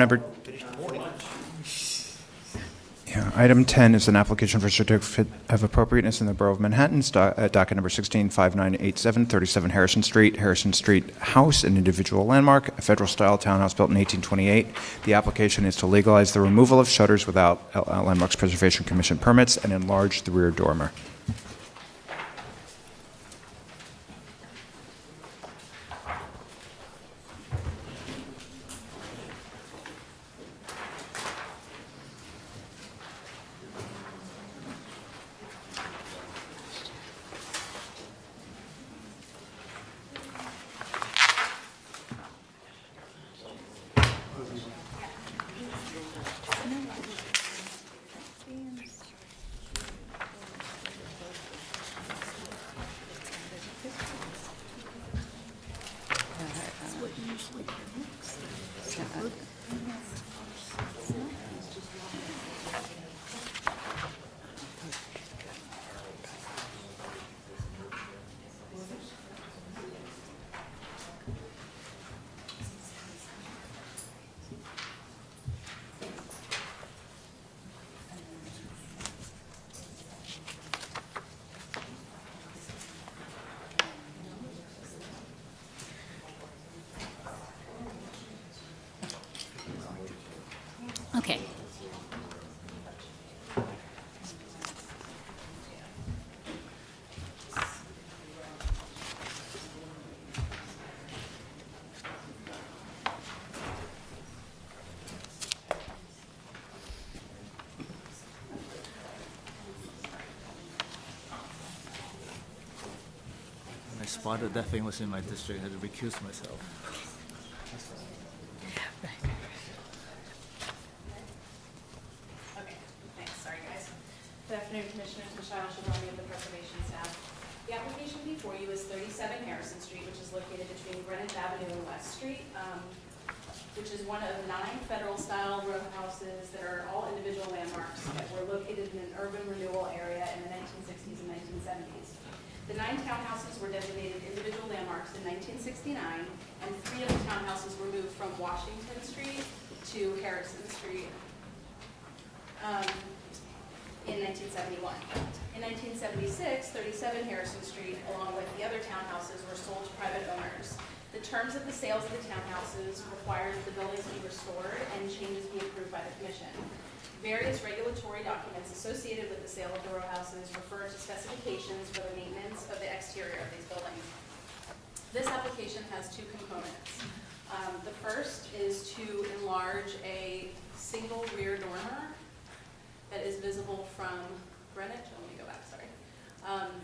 Number Item 10 is an application for certificate of appropriateness in the Borough of Manhattan, docket number 165987, 37 Harrison Street House, an individual landmark, a federal-style townhouse built in 1828. The application is to legalize the removal of shutters without Landmarks Preservation Commission permits and enlarge the rear dormer. Okay. When I spotted that thing was in my district, I had to recuse myself. Okay, thanks. Sorry, guys. Good afternoon, Commissioners. Michelle Shabroni of the Preservation staff. The application before you is 37 Harrison Street, which is located between Greenwich Avenue and West Street, which is one of 9 federal-style row houses that are all individual landmarks that were located in an urban renewal area in the 1960s and 1970s. The 9 townhouses were designated individual landmarks in 1969, and 3 of the townhouses were moved from Washington Street to Harrison Street in 1971. In 1976, 37 Harrison Street, along with the other townhouses, were sold to private owners. The terms of the sales of the townhouses required the buildings be restored and changes be approved by the commission. Various regulatory documents associated with the sale of the row houses refer to specifications for the maintenance of the exterior of these buildings. This application has 2 components. The first is to enlarge a single rear dormer that is visible from Greenwich. Let me go back, sorry.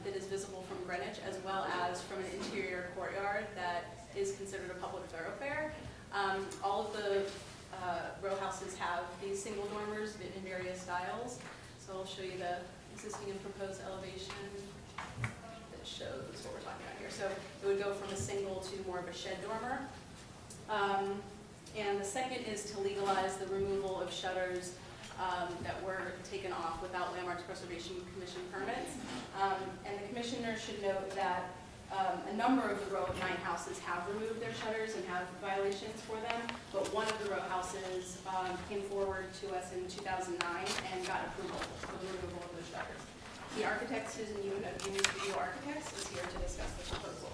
That is visible from Greenwich, as well as from an interior courtyard that is considered a public thoroughfare. All of the row houses have these single dormers in various styles. So I'll show you the existing and proposed elevation that shows what we're talking about here. So it would go from a single to more of a shed dormer. And the second is to legalize the removal of shutters that were taken off without Landmarks Preservation Commission permits. And the commissioner should note that a number of the row of 9 houses have removed their shutters and have violations for them, but one of the row houses came forward to us in 2009 and got approval for the removal of those shutters. The architect, Susan Yoon of Union Studio Architects, is here to discuss the proposal.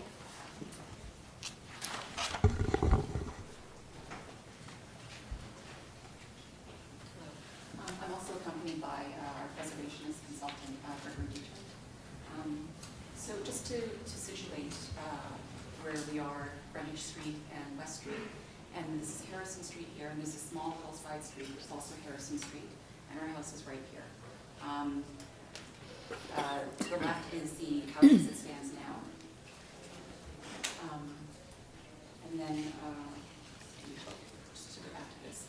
I'm also accompanied by our preservationist consultant, Gregory Dietrich. So just to situate where we are, Greenwich Street and West Street, and this is Harrison Street here, and this is small hillside street, which is also Harrison Street, and our house is right here. To the left is the house as it stands now. And then, just to go back to this.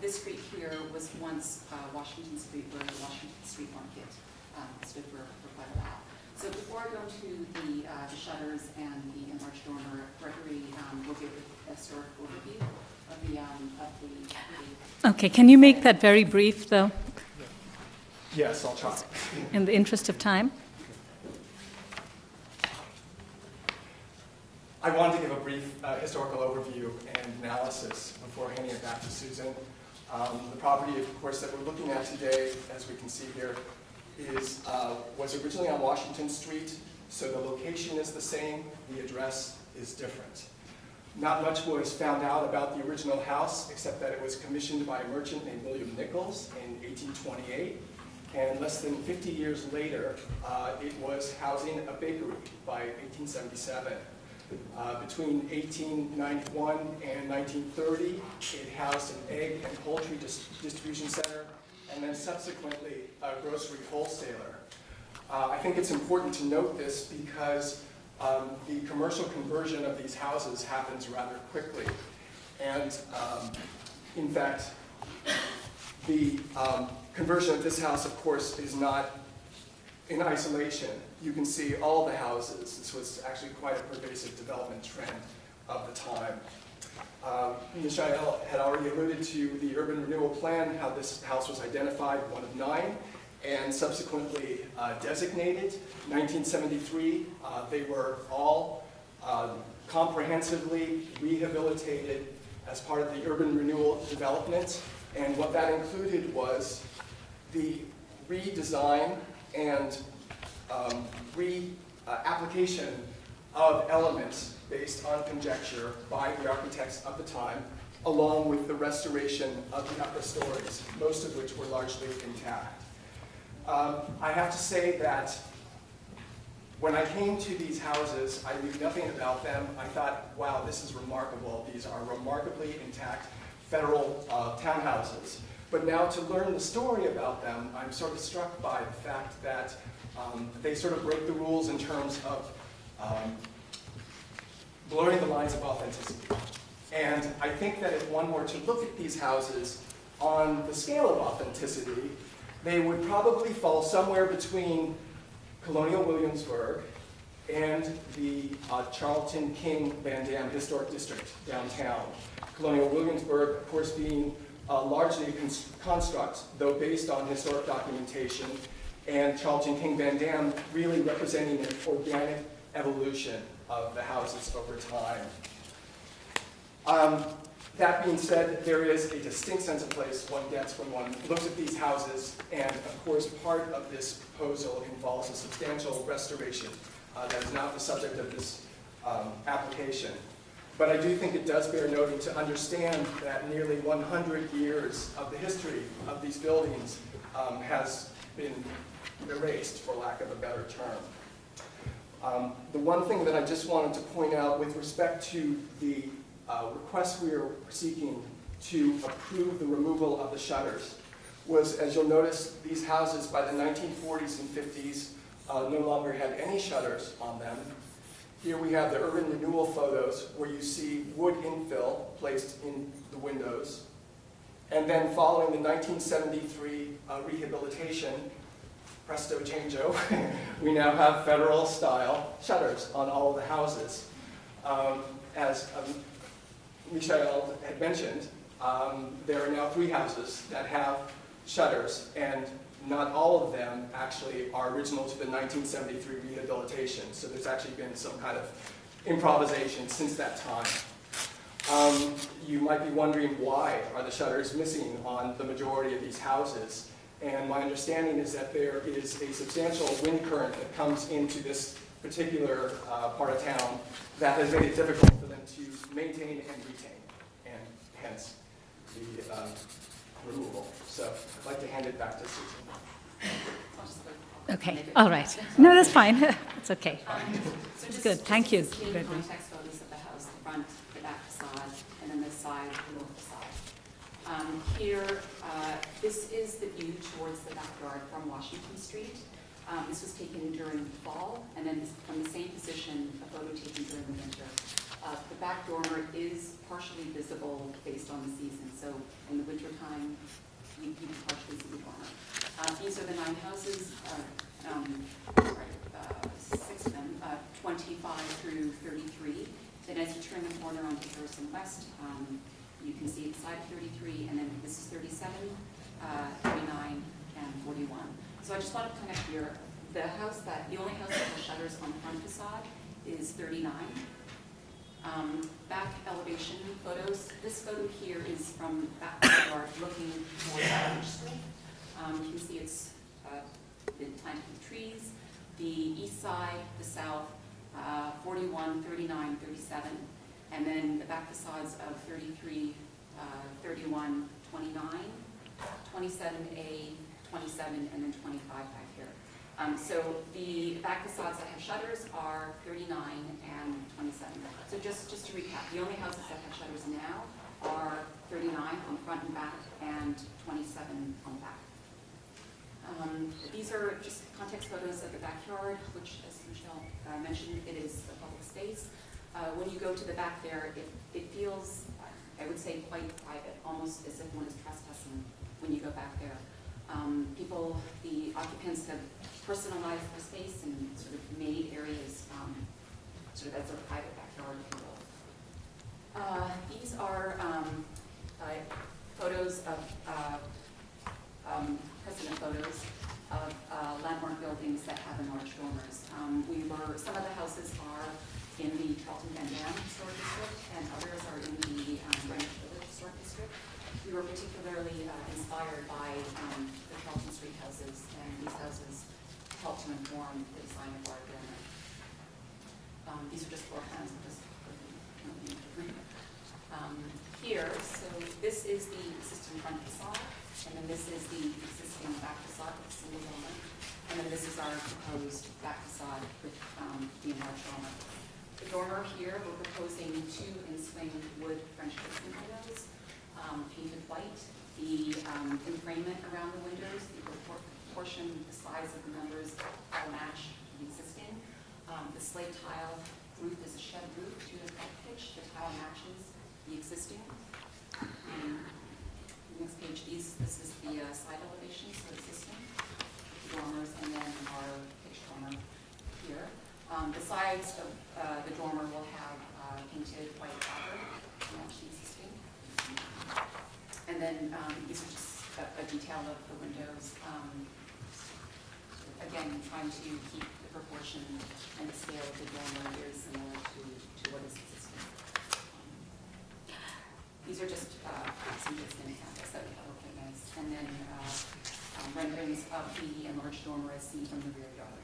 This street here was once Washington Street, where the Washington Street Market stood for quite a while. So before I go to the shutters and the enlarged dormer, Gregory will give a historic overview of the Okay, can you make that very brief, though, Yes, I'll try. in the interest of time? I wanted to give a brief historical overview and analysis before handing it back to Susan. The property, of course, that we're looking at today, as we can see here, was originally on Washington Street, so the location is the same, the address is different. Not much was found out about the original house, except that it was commissioned by a merchant named William Nichols in 1828, and less than 50 years later, it was housing a bakery by 1877. Between 1891 and 1930, it housed an egg and poultry distribution center, and then subsequently a grocery wholesaler. I think it's important to note this because the commercial conversion of these houses happens rather quickly. And in fact, the conversion of this house, of course, is not in isolation. You can see all the houses. This was actually quite a pervasive development trend of the time. Mishael had already alluded to the urban renewal plan, how this house was identified, one of 9, and subsequently designated. 1973, they were all comprehensively rehabilitated as part of the urban renewal development, and what that included was the redesign and application of elements based on conjecture by the architects of the time, along with the restoration of the upper stories, most of which were largely intact. I have to say that when I came to these houses, I knew nothing about them. I thought, wow, this is remarkable. These are remarkably intact federal townhouses. But now to learn the story about them, I'm sort of struck by the fact that they sort of break the rules in terms of blurring the lines of authenticity. And I think that if one were to look at these houses on the scale of authenticity, they would probably fall somewhere between Colonial Williamsburg and the Charlton King Van Dam Historic District downtown. Colonial Williamsburg, of course, being largely a construct, though based on historic documentation, and Charlton King Van Dam really representing an organic evolution of the houses over time. That being said, there is a distinct sense of place one gets when one looks at these houses, and of course part of this proposal involves a substantial restoration that is not the subject of this application. But I do think it does bear noting to understand that nearly 100 years of the history of these buildings has been erased, for lack of a better term. The one thing that I just wanted to point out with respect to the request we are seeking to approve the removal of the shutters was, as you'll notice, these houses by the 1940s and 50s no longer had any shutters on them. Here we have the urban renewal photos where you see wood infill placed in the windows. And then following the 1973 rehabilitation, presto changeo, we now have federal style shutters on all of the houses. As Mishael had mentioned, there are now 3 houses that have shutters, and not all of them actually are original to the 1973 rehabilitation. So there's actually been some kind of improvisation since that time. You might be wondering, why are the shutters missing on the majority of these houses? And my understanding is that there is a substantial wind current that comes into this particular part of town that has made it difficult for them to maintain and retain, and hence the removal. So I'd like to hand it back to Susan. Okay, all right. No, that's fine. It's okay. So It's just- good. Thank you. just seeing Good. context photos of the house, the front, the back facade, and then the side, the north facade. Here, this is the view towards the backyard from Washington Street. This was taken during the fall, and then from the same position, a photo taken during the winter. The back dormer is partially visible based on the season, so in the wintertime, you can partially see the dormer. These are the 9 houses, 6 of them, 25 through 33. Then as you turn the corner onto Harrison West, you can see the side of 33, and then this is 37, 39, and 41. So I just want to connect here. The only house that has shutters on the front facade is 39. Back elevation photos. This photo here is from back backyard looking towards Orange Street. You can see it's been planted with trees. The east side, the south, 41, 39, 37, and then the back facades of 33, 31, 29, 27A, 27, and then 25 back here. So the back facades that have shutters are 39 and 27. So just to recap, the only houses that have shutters now are 39 on front and back and 27 on the back. These are just context photos of the backyard, which, as Michelle mentioned, it is a public space. When you go to the back there, it feels, I would say, quite private, almost as if one is trespassing when you go back there. The occupants have personalized the space and sort of made areas sort of as a private backyard, if you will. These are photos of precedent photos of landmark buildings that have enlarged dormers. Some of the houses are in the Charlton Van Dam Historic District, and others are in the Greenwich Village Historic District. We were particularly inspired by the Charlton Street houses, and these houses helped to inform the design of our dormer. These are just floor plans of this. Here, so this is the existing front facade, and then this is the existing back facade with a single dormer, and then this is our proposed back facade with the enlarged dormer. The dormer here, we're proposing 2 in-swing wood French basement windows, painted white. The enfrainment around the windows, the proportion, the size of the numbers all match the existing. The slate tile roof is a shed roof, 2-5 pitch. The tile matches the existing. Next page, this is the side elevation, so existing, the dormers, and then our pitch dormer here. The sides of the dormer will have painted white fabric to match the existing. And then these are just a detail of the windows. Again, trying to keep the proportion and the scale of the dormer very similar to what is existing. These are just some existing examples that we have recognized. And then renderings of the enlarged dormer as seen from the rear yard.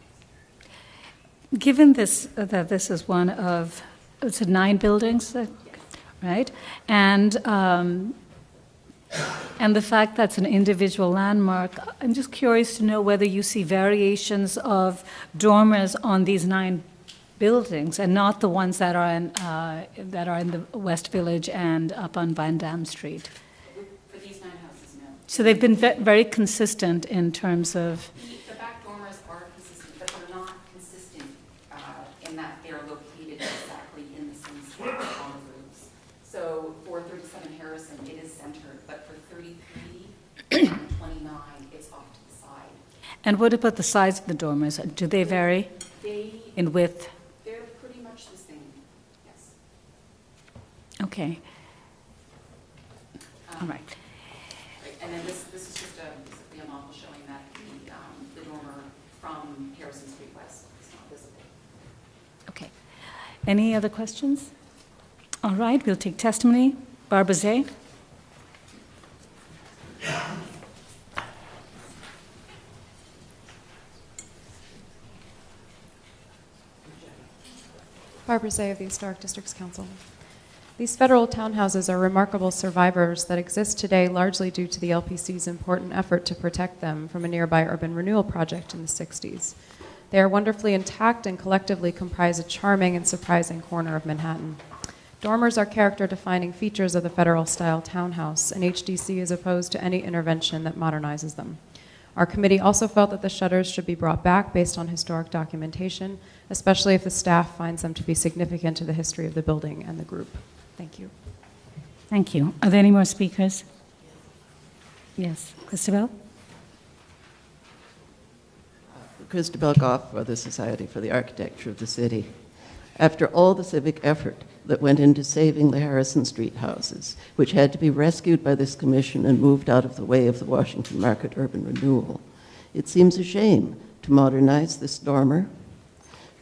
Given this, that this is one of, it's 9 buildings, right? And the fact that it's an individual landmark, I'm just curious to know whether you see variations of dormers on these 9 buildings and not the ones that are in the West Village and up on Van Dam Street. For these 9 houses, no. So they've been very consistent in terms of. The back dormers are consistent, but they're not consistent in that they're located exactly in the same spot on the roofs. So for 37 Harrison, it is centered, but for 33 and 29, it's off to the side. And what about the size of the dormers? Do they vary in width? They're pretty much the same, yes. Okay. All right. And then this is just basically a model showing that the dormer from Harrison Street West is not visible. Okay. Any other questions? All right, we'll take testimony. Barbara Zay. Barbara Zay of the Historic Districts Council. These federal townhouses are remarkable survivors that exist today largely due to the LPC's important effort to protect them from a nearby urban renewal project in the 60s. They are wonderfully intact and collectively comprise a charming and surprising corner of Manhattan. Dormers are character-defining features of the federal-style townhouse, and HDC is opposed to any intervention that modernizes them. Our committee also felt that the shutters should be brought back based on historic documentation, especially if the staff finds them to be significant to the history of the building and the group. Thank you. Thank you. Are there any more speakers? Yes. Christabel? Christabel Goff for the Society for the Architecture of the City. After all the civic effort that went into saving the Harrison Street houses, which had to be rescued by this commission and moved out of the way of the Washington Market urban renewal, it seems a shame to modernize this dormer.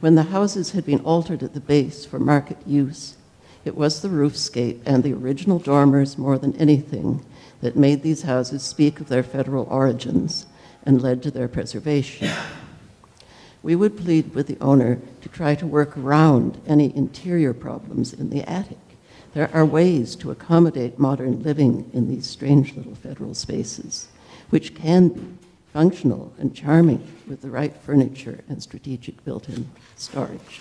When the houses had been altered at the base for market use, It was the roofscape and the original dormers more than anything that made these houses speak of their federal origins and led to their preservation. We would plead with the owner to try to work around any interior problems in the attic. There are ways to accommodate modern living in these strange little federal spaces, which can be functional and charming with the right furniture and strategic built-in storage.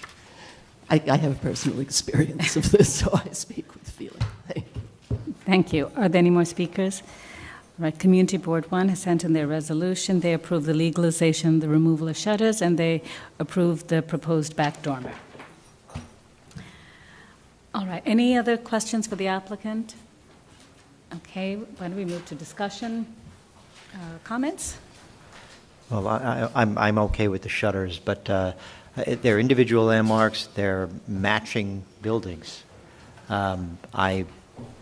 I have personal experience of this, so I speak with feeling. Thank you. Thank you. Are there any more speakers? All right, Community Board 1 has sent in their resolution. They approve the legalization, the removal of shutters, and they approve the proposed back dormer. All right, any other questions for the applicant? Okay, why don't we move to discussion? Comments? Well, I'm okay with the shutters, but they're individual landmarks, they're matching buildings.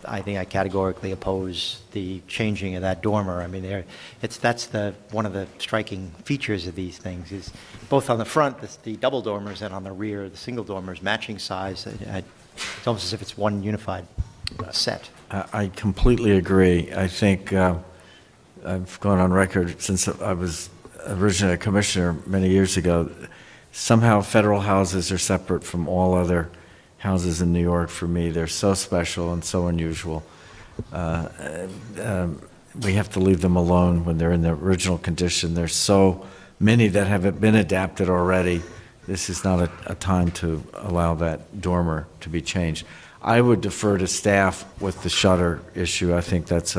I think I categorically oppose the changing of that dormer. I mean, that's one of the striking features of these things is both on the front, the double dormers, and on the rear, the single dormers, matching size. It's almost as if it's one unified set. I completely agree. I think I've gone on record since I was originally a commissioner many years ago. Somehow federal houses are separate from all other houses in New York for me. They're so special and so unusual. We have to leave them alone when they're in the original condition. There's so many that have been adapted already. This is not a time to allow that dormer to be changed. I would defer to staff with the shutter issue. I think that's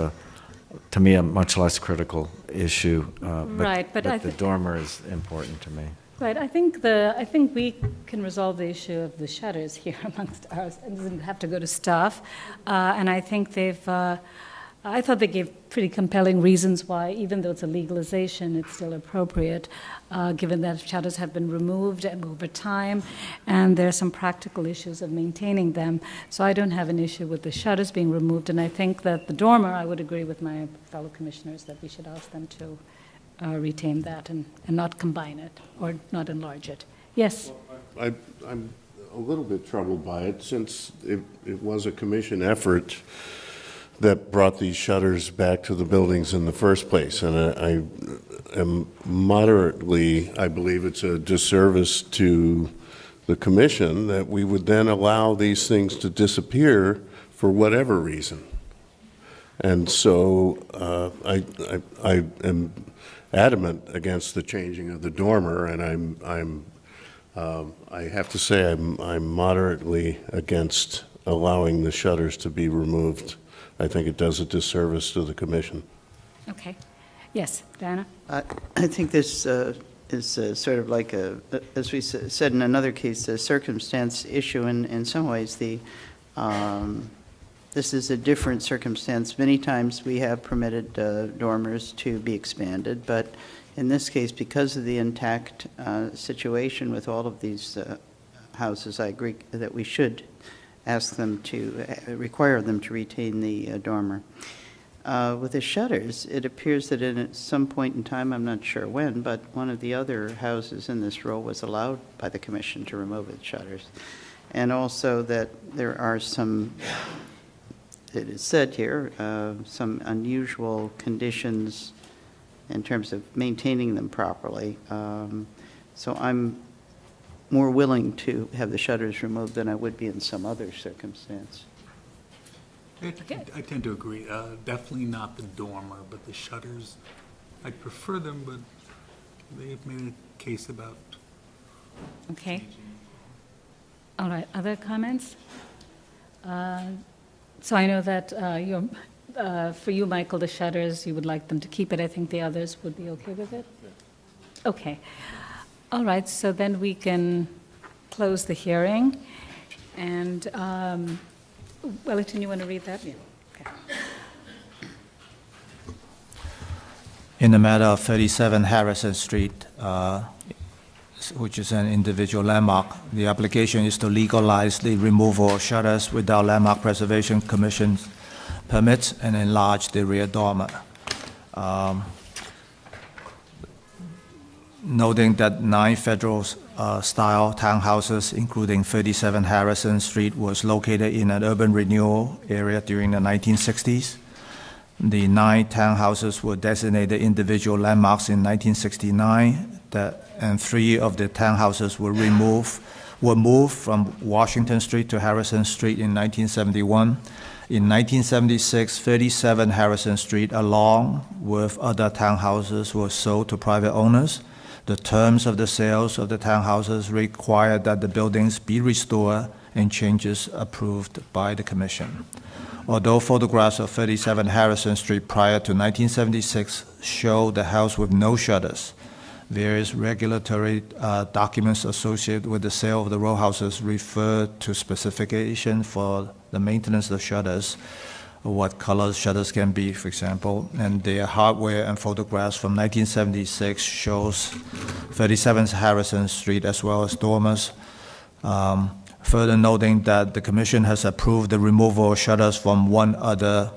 to me, a much less critical issue. But the dormer is important to me. Right, I think we can resolve the issue of the shutters here amongst ours. It doesn't have to go to staff. And I think I thought they gave pretty compelling reasons why, even though it's a legalization, it's still appropriate, given that shutters have been removed over time, and there are some practical issues of maintaining them. So I don't have an issue with the shutters being removed, and I think that the dormer, I would agree with my fellow commissioners that we should ask them to retain that and not combine it or not enlarge it. Yes? Well, I'm a little bit troubled by it, since it was a commission effort that brought these shutters back to the buildings in the first place. And I am moderately, I believe it's a disservice to the commission that we would then allow these things to disappear for whatever reason. And so I am adamant against the changing of the dormer, and I have to say I'm moderately against allowing the shutters to be removed. I think it does a disservice to the commission. Okay. Yes, Diana? I think this is sort of like as we said in another case, a circumstance issue. In some ways, this is a different circumstance. Many times we have permitted dormers to be expanded, but in this case, because of the intact situation with all of these houses, I agree that we should ask them to, require them to retain the dormer. With the shutters, it appears that at some point in time, I'm not sure when, but one of the other houses in this row was allowed by the commission to remove its shutters. And also that there are some, it is said here, some unusual conditions in terms of maintaining them properly. So I'm more willing to have the shutters removed than I would be in some other circumstance. I tend to agree. Definitely not the dormer, but the shutters. I prefer them, but they've made a case about. Okay. All right, other comments? So I know that for you, Michael, the shutters, you would like them to keep it. I think the others would be okay with it? Yeah. Okay. All right, so then we can close the hearing. And Wellington, you want to read that? Yeah. Okay. In the matter of 37 Harrison Street, which is an individual landmark, the application is to legalize the removal of shutters without Landmark Preservation Commission's permits and enlarge the rear dormer. Noting that 9 Federal style townhouses, including 37 Harrison Street, was located in an urban renewal area during the 1960s. The 9 townhouses were designated individual landmarks in 1969, and 3 of the townhouses were moved from Washington Street to Harrison Street in 1971. In 1976, 37 Harrison Street, along with other townhouses, were sold to private owners. The terms of the sales of the townhouses required that the buildings be restored and changes approved by the commission. Although photographs of 37 Harrison Street prior to 1976 show the house with no shutters, various regulatory documents associated with the sale of the row houses refer to specification for the maintenance of shutters, what color shutters can be, for example, and their hardware and photographs from 1976 shows 37 Harrison Street as well as dormers. Further noting that the commission has approved the removal of shutters from one other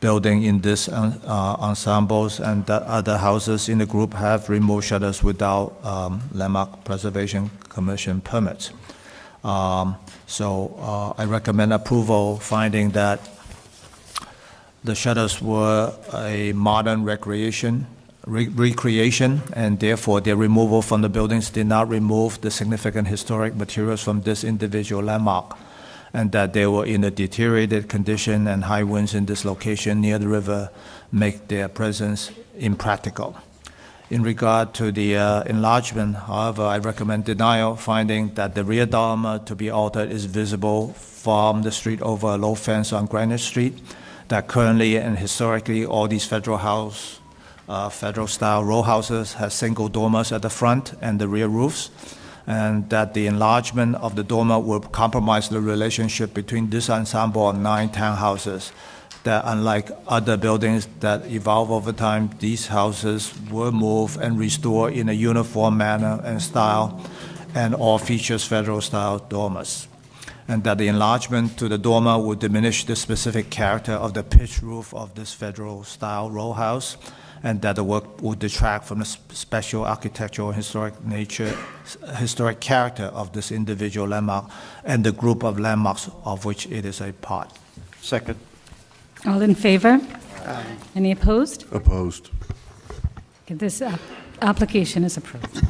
building in this ensembles, and that other houses in the group have removed shutters without Landmark Preservation Commission permits. So I recommend approval, finding that the shutters were a modern recreation, and therefore their removal from the buildings did not remove the significant historic materials from this individual landmark, and that they were in a deteriorated condition, and high winds in this location near the river make their presence impractical. In regard to the enlargement, however, I recommend denial, finding that the rear dormer to be altered is visible from the street over a low fence on Greenwich Street, that currently and historically all these federal-style row houses have single dormers at the front and the rear roofs, and that the enlargement of the dormer will compromise the relationship between this ensemble of 9 townhouses, that unlike other buildings that evolve over time, these houses were moved and restored in a uniform manner and style, and all features federal-style dormers, and that the enlargement to the dormer would diminish the specific character of the pitched roof of this federal-style row house, and that the work would detract from the special architectural and historic character of this individual landmark and the group of landmarks of which it is a part. Second. All in favor? Any opposed? Opposed. Okay, this application is approved.